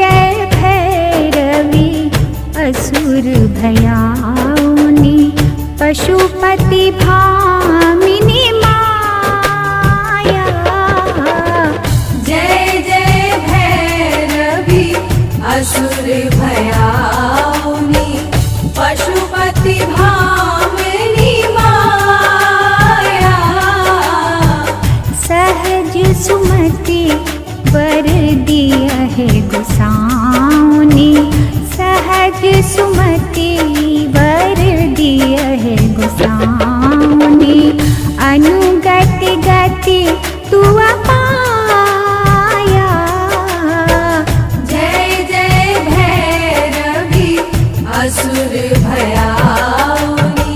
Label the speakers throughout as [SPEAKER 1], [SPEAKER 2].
[SPEAKER 1] जय भैरवी असुर भयाउनि पशुपति भामिनी माया।
[SPEAKER 2] जय जय भैरवी असुर भयाउनि पशुपति भामिनी माया।
[SPEAKER 1] सहज सुमति वर दिया है गोसाउनि सहज सुमति वर दिया है गोसाउनि अनुगति गति तू पाया।
[SPEAKER 2] जय जय भैरवी असुर भयाउनि।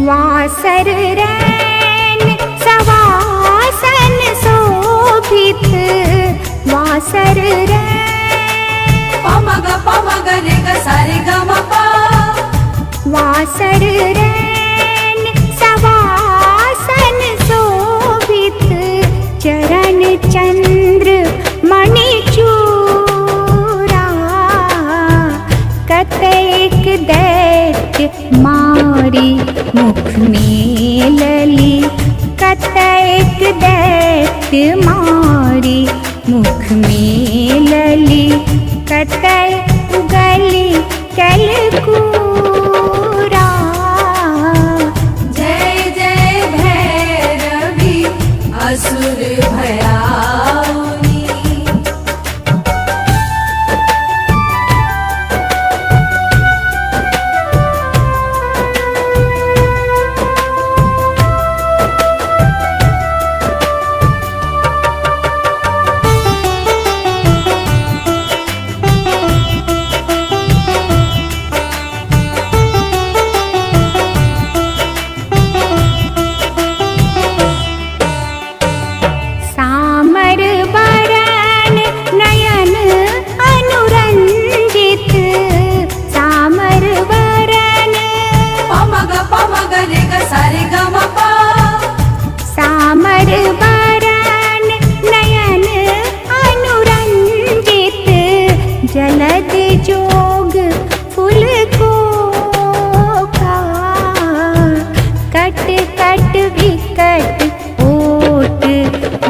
[SPEAKER 1] वासर रैन सवासन शोभित वासर रैन
[SPEAKER 2] पमग पमग रे ग सारे ग म प।
[SPEAKER 1] वासर रैन सवासन शोभित चरण चंद्र मणि चूरा कतैक दैत्य मारी मुख में लली कतैक दैत्य मारी मुख में लली कतैक गली कलकूरा।
[SPEAKER 2] जय जय भैरवी असुर भयाउनि।
[SPEAKER 1] सामर वरण नयन अनुरंजित सामर वरण
[SPEAKER 2] पमग पमग रे ग सारे ग म प।
[SPEAKER 1] सामर वरण नयन अनुरंजित जलद जोग फूल को कट कट विकट ओट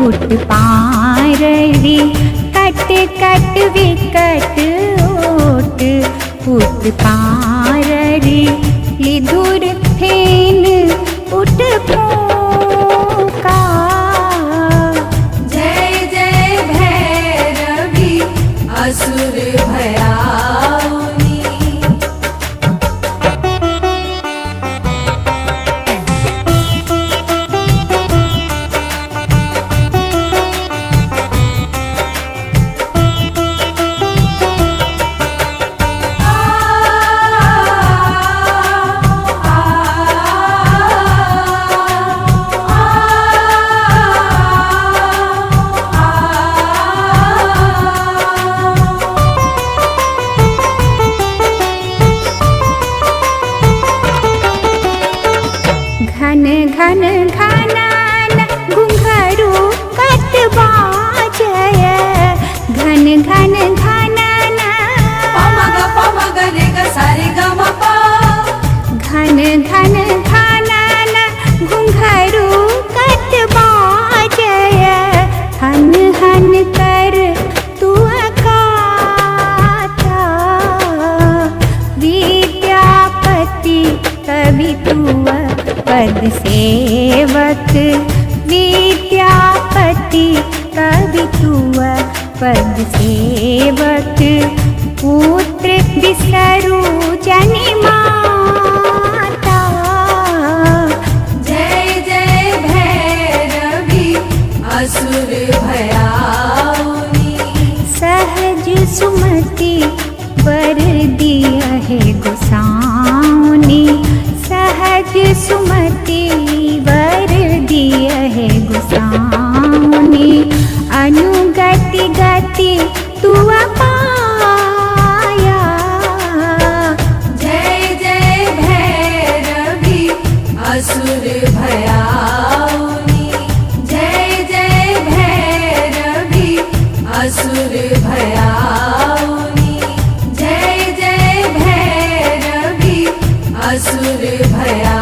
[SPEAKER 1] उठ पाररी कट कट विकट ओट उठ पाररी लिधुर फेन उठ फोका।
[SPEAKER 2] जय जय भैरवी असुर भयाउनि।
[SPEAKER 1] घन घन घनन घुंघरू कट बाजय घन घन घनन
[SPEAKER 2] पमग पमग रे ग सारे ग म प।
[SPEAKER 1] घन घन घनन घुंघरू कट बाजय हन हन कर तू गाता विद्यापति कवि तू पद सेवक विद्यापति कवि तू पद सेवक पुत्र बिसरु जनि माता।
[SPEAKER 2] जय जय भैरवी असुर भयाउनि।
[SPEAKER 1] सुमति वर दिया है गोसाउनी, सहज सुमति वर दिया है गोसाउनी। अनुगति गति तू पाया,
[SPEAKER 2] जय जय भैरवी असुर भयाउनी, जय जय भैरवी असुर भयाउनी, जय जय भैरवी असुर भयाउनी।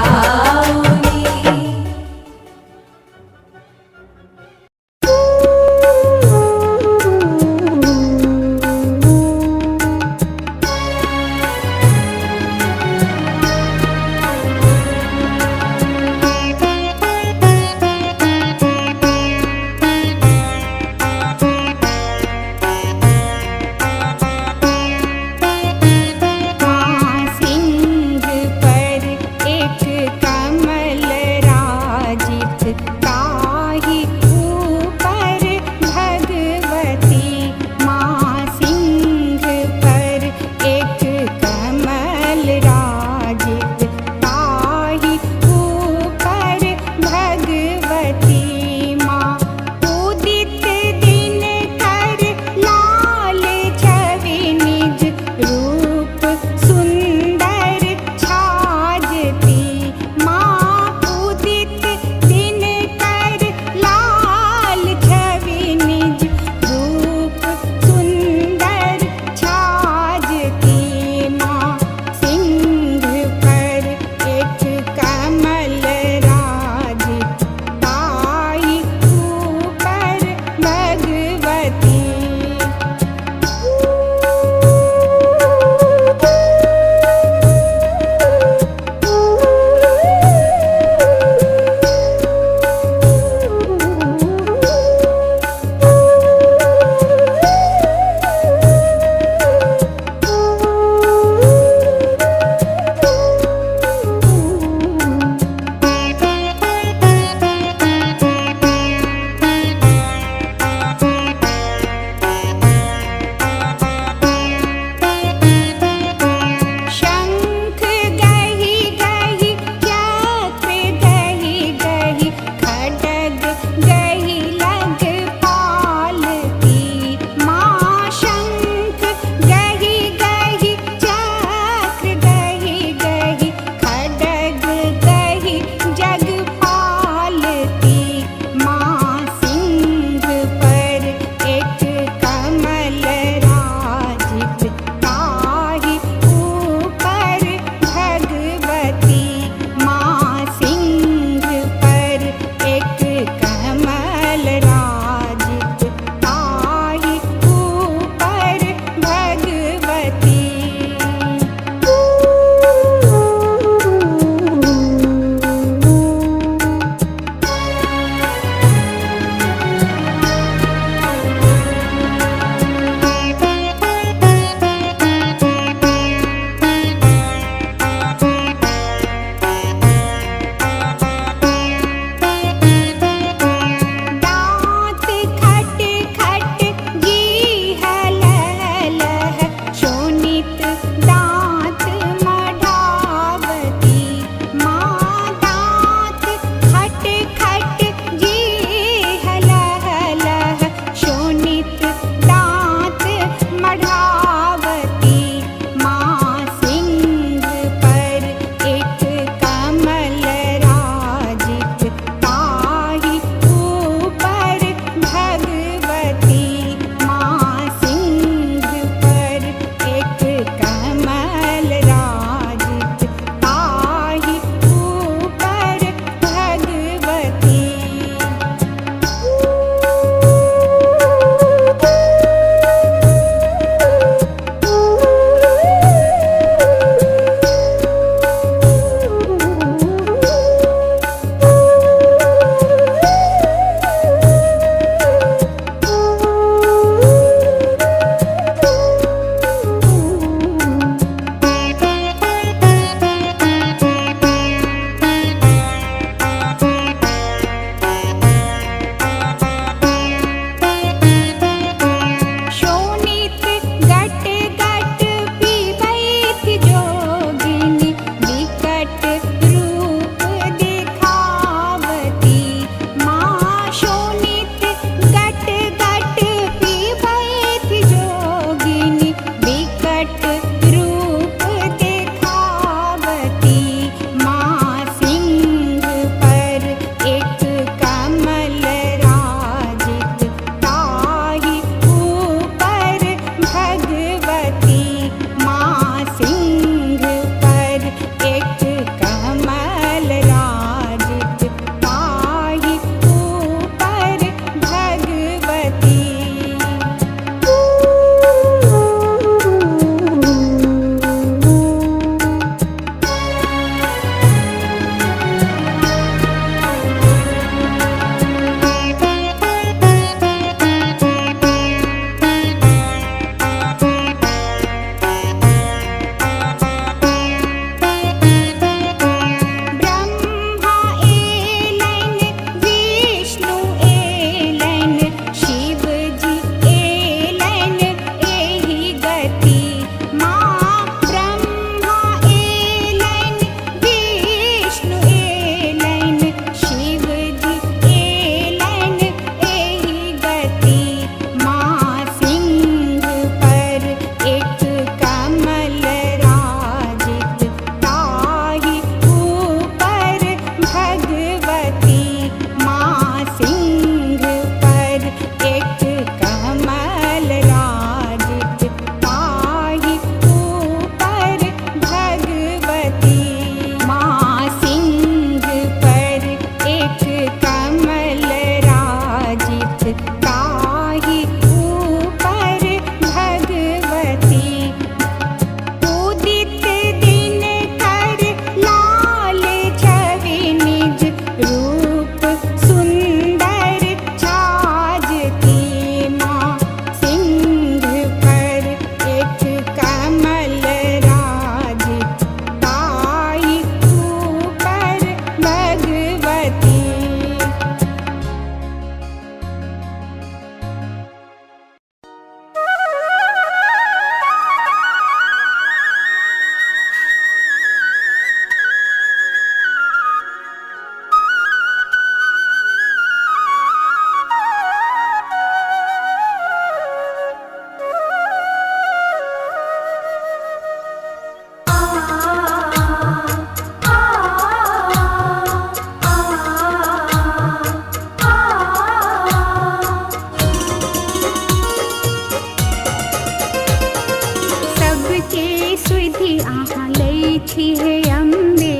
[SPEAKER 1] छी हे अम्बे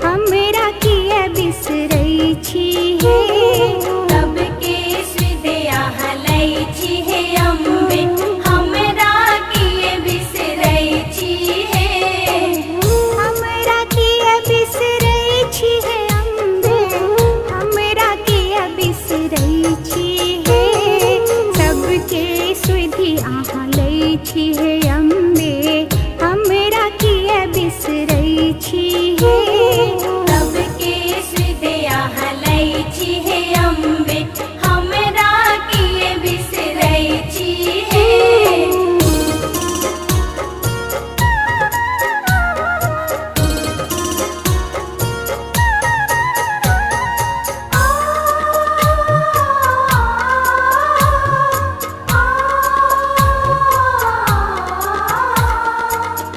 [SPEAKER 1] हमरा किया बिसरै छी हे।
[SPEAKER 2] सबके सुदया हलै छी हे अम्बे हमरा किए बिसरै छी हे।
[SPEAKER 1] हमरा किया बिसरै छी हे अम्बे हमरा किया बिसरै छी हे। सबके सुधि अहाँ लै छी हे अम्बे हमरा किया बिसरै छी हे।
[SPEAKER 2] सबके सुदया हलै छी हे अम्बे हमरा किए बिसरै छी हे।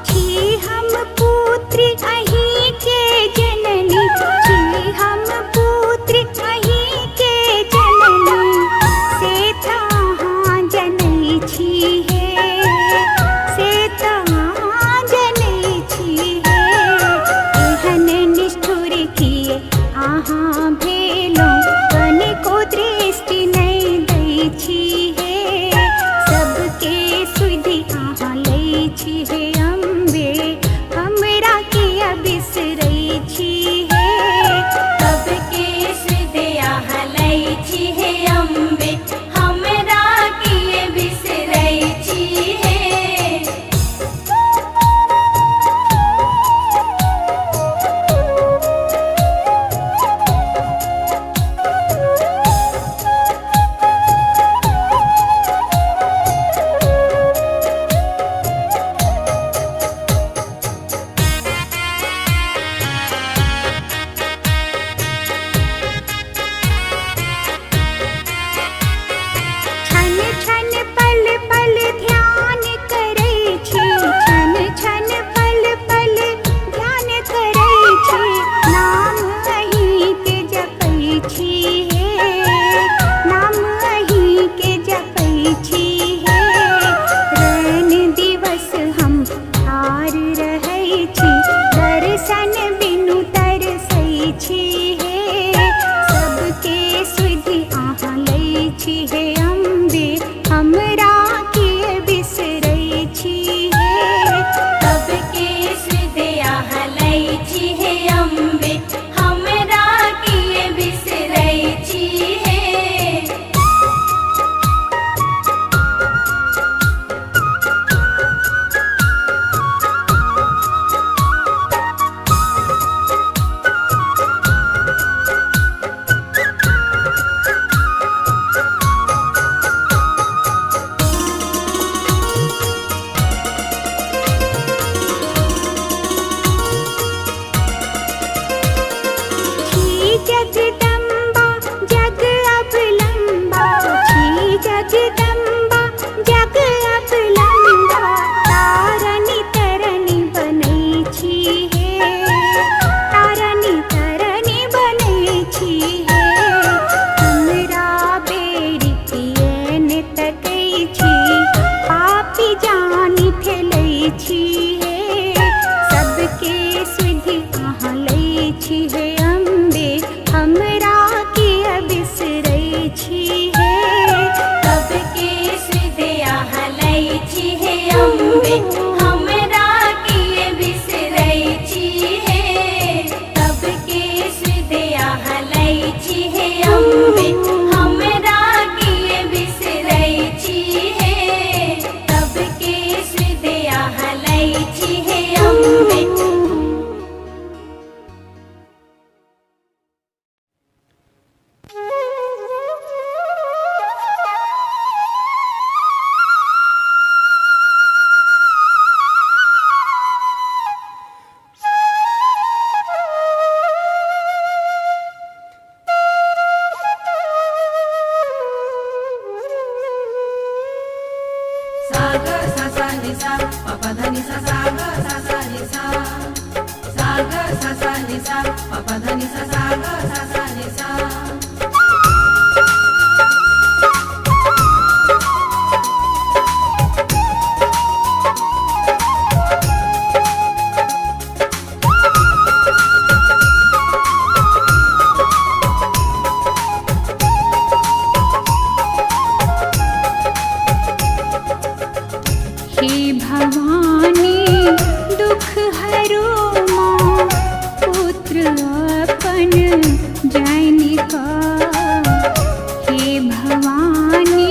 [SPEAKER 1] छी हम पुत्री अहीं के जननी छी हम पुत्री अहीं के जननी से तहाँ जनै छी हे से तहाँ जनै छी हे। एहन निष्ठुर किए अहाँ भेलहुँ कनिको दृष्टि नहि दै छी हे। सबके सुधि अहाँ लै छी हे अम्बे हमरा किया बिसरै छी हे।
[SPEAKER 2] सबके सुदया हलै छी हे अम्बे हमरा किए बिसरै छी हे।
[SPEAKER 1] छन छन पल पल ध्यान करै छी छन छन पल पल ध्यान करै छी। नाम अहीं के जपै छी हे नाम अहीं के जपै छी हे। रैन दिवस हम ठार रहै छी दर्शन बिनु तरसै छी हे। सबके सुधि अहाँ लै छी हे अम्बे हमरा किए बिसरै छी हे।
[SPEAKER 2] सबके सुदया हलै छी हे अम्बे हमरा किए बिसरै छी हे।
[SPEAKER 1] छी जगदम्बा जग अवलंबा छी जगदम्बा जग अवलंबा तारनी तरनी बनै छी हे तारनी तरनी बनै छी हे। हमरा बेरी किए ने तकै छी पापी जानी फैलै छी हे। सबके सुधि अहाँ लै छी हे अम्बे हमरा किया बिसरै छी हे।
[SPEAKER 2] सबके सुदया हलै छी हे अम्बे हमरा किए बिसरै छी हे। सबके सुदया हलै छी हे अम्बे हमरा किए बिसरै छी हे। सबके सुदया हलै छी हे अम्बे। सा ग सा सा नि सा प प ध नि सा सा ग सा सा नि सा सा ग सा सा नि सा प प ध नि सा सा ग सा सा नि सा।
[SPEAKER 1] हे भवानी दुख हरो माँ, पुत्र अपन जनिका। हे भवानी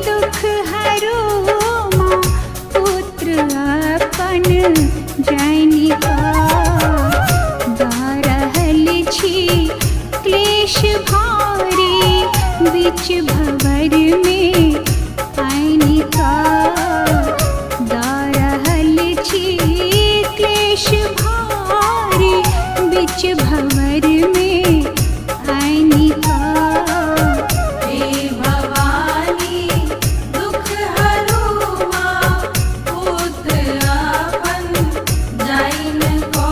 [SPEAKER 1] दुख हरो माँ, पुत्र अपन जनिका। दारहल छी क्लेश भारी, बिच भंवर में आयनिका। दारहल छी क्लेश भारी, बिच भंवर में आयनिका।
[SPEAKER 2] हे भवानी दुख हरो माँ, पुत्र अपन जनिका।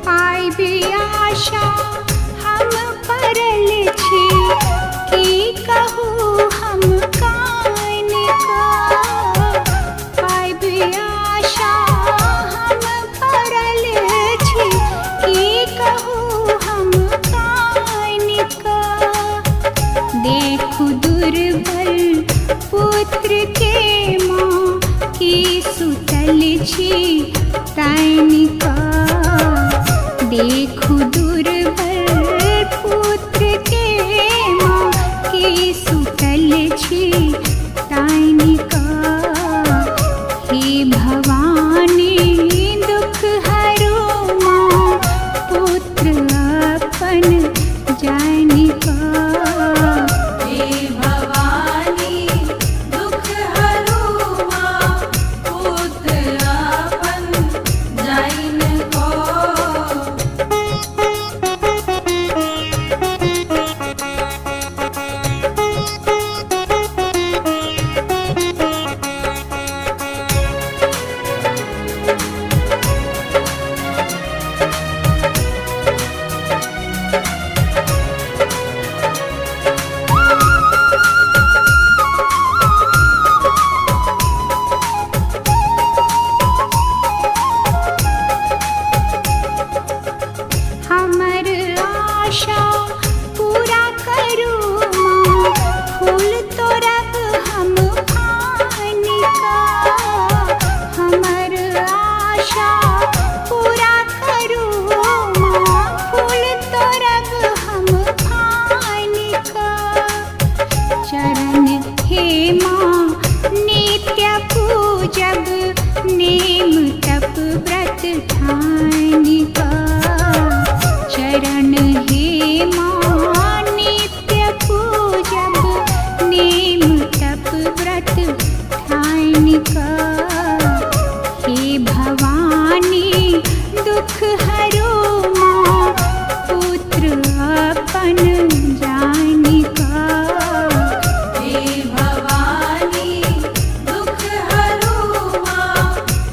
[SPEAKER 1] पाइबे आशा हम परल छी, की कहूँ हम कानिका। पाइबे आशा हम परल छी, की कहूँ हम कानिका। देखु दुर्बल पुत्र के माँ, की सुतल छी तैनिका। देखु दुर्बल पुत्र के माँ, की सुतल छी तैनिका। हे भवानी दुख हरो माँ, पुत्र अपन जनिका।
[SPEAKER 2] हे भवानी दुख हरो माँ, पुत्र अपन जनिका।
[SPEAKER 1] हमर आशा पूरा करू माँ, फूल तोड़ब हम फानिका। हमर आशा पूरा करू माँ, फूल तोड़ब हम फानिका। चरण हे माँ नित्य पूजब, नेम तप व्रत ठानिका। चरण हे माँ नित्य पूजब, नेम तप व्रत ठानिका। हे भवानी दुख हरो माँ, पुत्र अपन जनिका।
[SPEAKER 2] हे भवानी दुख हरो माँ,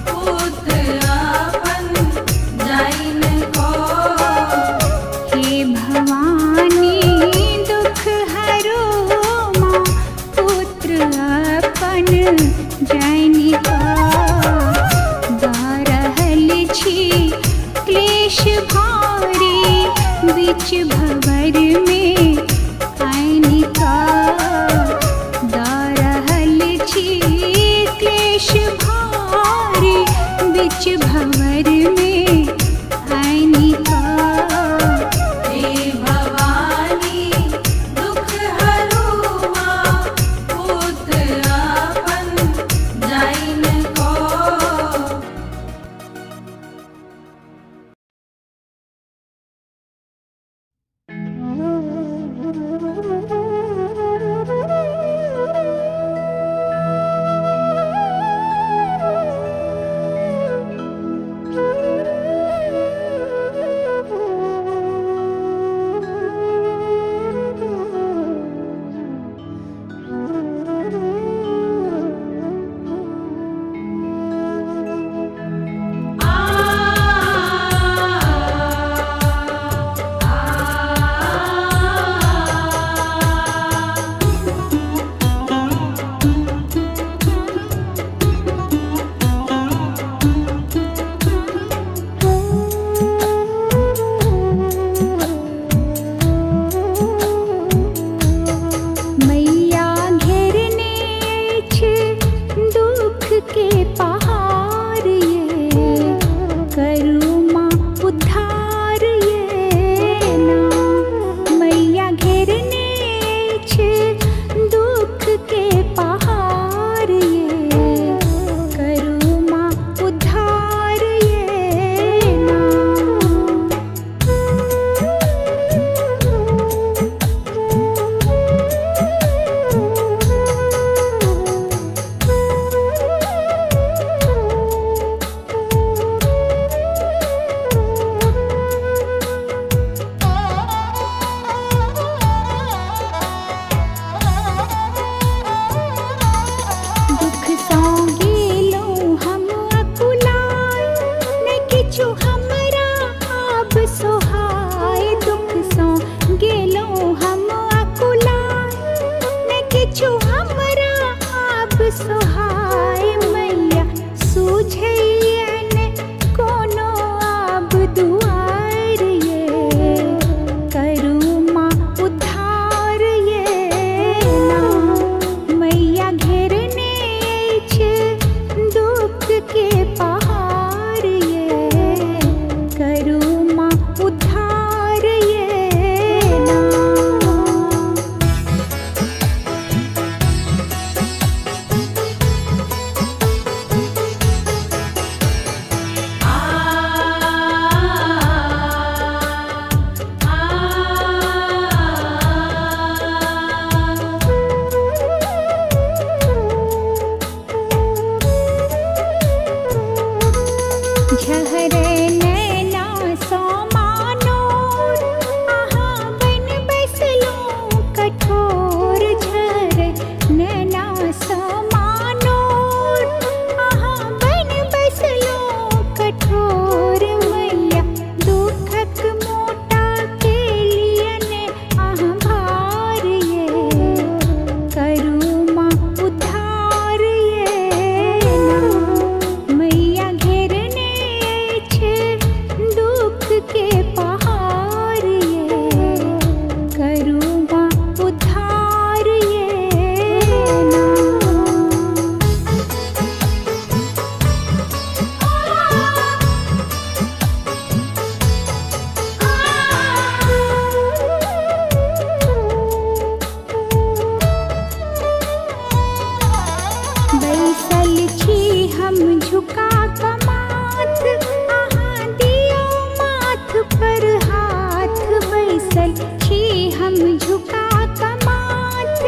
[SPEAKER 2] पुत्र अपन जनिका।
[SPEAKER 1] हे भवानी दुख हरो माँ, पुत्र अपन जनिका। दारहल छी क्लेश भारी, बिच भंवर में आयनिका। दारहल छी क्लेश भारी, बिच भंवर में आयनिका।
[SPEAKER 2] हे भवानी दुख हरो माँ, पुत्र अपन जनिका।
[SPEAKER 1] हाय मैया सूझैन कोनो आब दुआर ये करू माँ उद्धार ये ना मैया घेरने अछि दुख के पहाड़ ये करू माँ उद्धार ये ना झहरे नैना सो मानोर अहाँ बन बैसलूँ कठोर झहरे नैना सो मानोर अहाँ बन बैसलूँ कठोर मैया दुखक मोटा के लियने अहाँ भार ये करू माँ उद्धार ये ना मैया घेरने दुख के पहाड़ ये करू माँ उद्धार ये ना बैसल छी हम झुका कमाथ अहाँ दियो माथ पर हाथ बैसल छी हम झुका कमाथ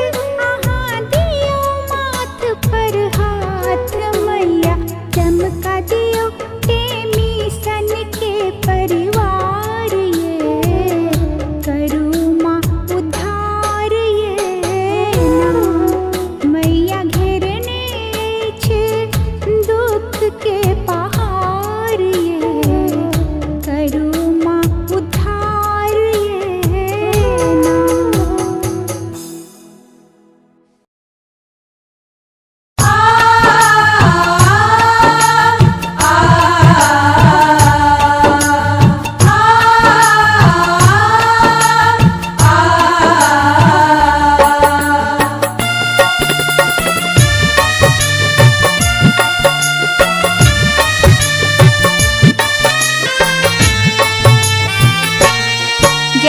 [SPEAKER 1] अहाँ दियो माथ पर हाथ मैया चमका दियो टेमी सन के परिवार ये करू माँ उद्धार ये ना मैया घेरने छे दुख के पहाड़ ये करू माँ उद्धार ये ना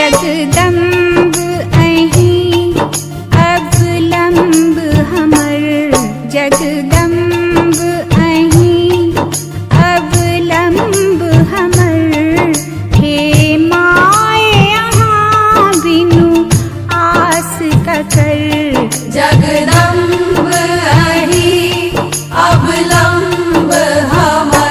[SPEAKER 1] जगदम्ब अहीं अवलंब हमर जगदम्ब अहीं अवलंब हमर हे माय अहाँ बिनु आस ककर
[SPEAKER 2] जगदम्ब अहि अवलंब हमर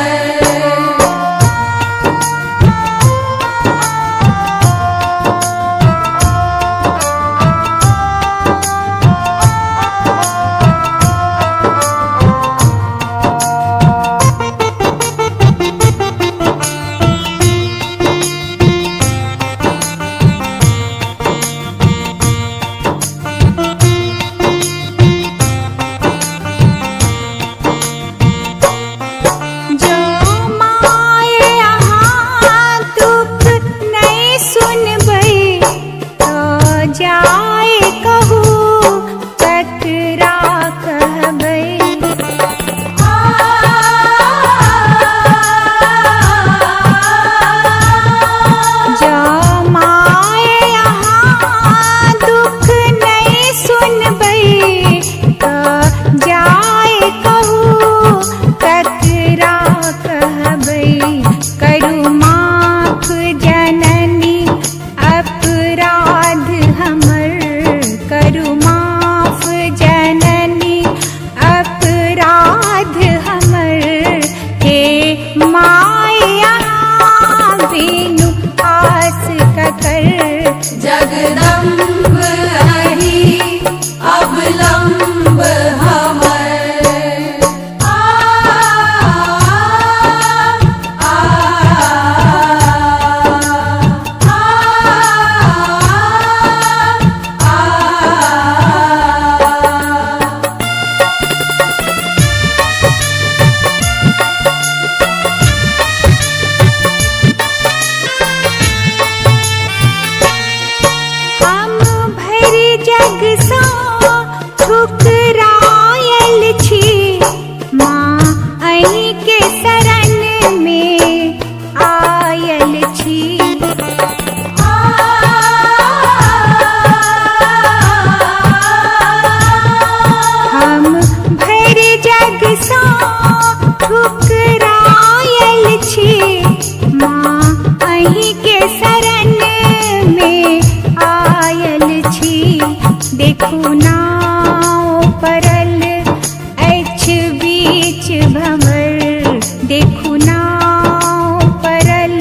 [SPEAKER 1] भंवर देखु नाव परल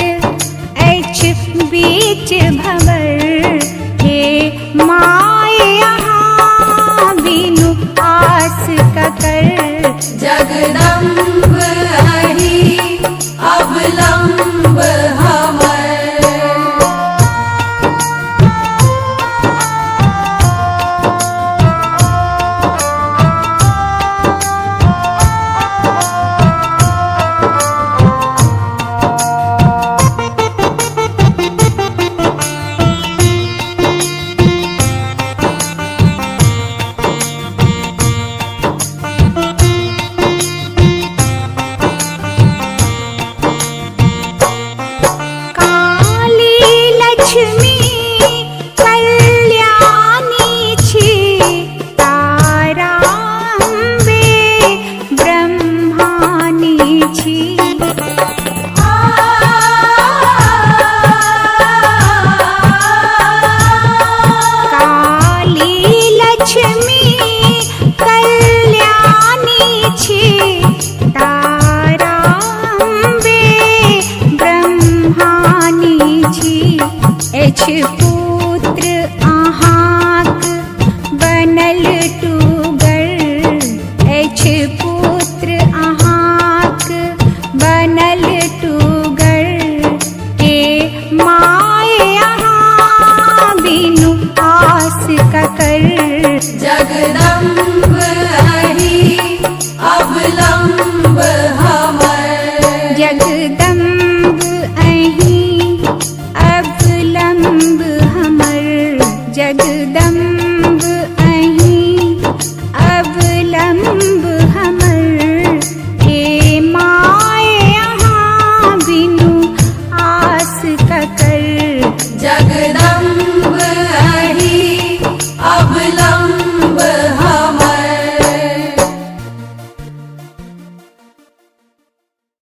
[SPEAKER 1] अछि बीच भंवर। हे माय यहाँ बिनु आस ककर
[SPEAKER 2] जगदम्ब अहि अवलंब हमर।
[SPEAKER 1] एछ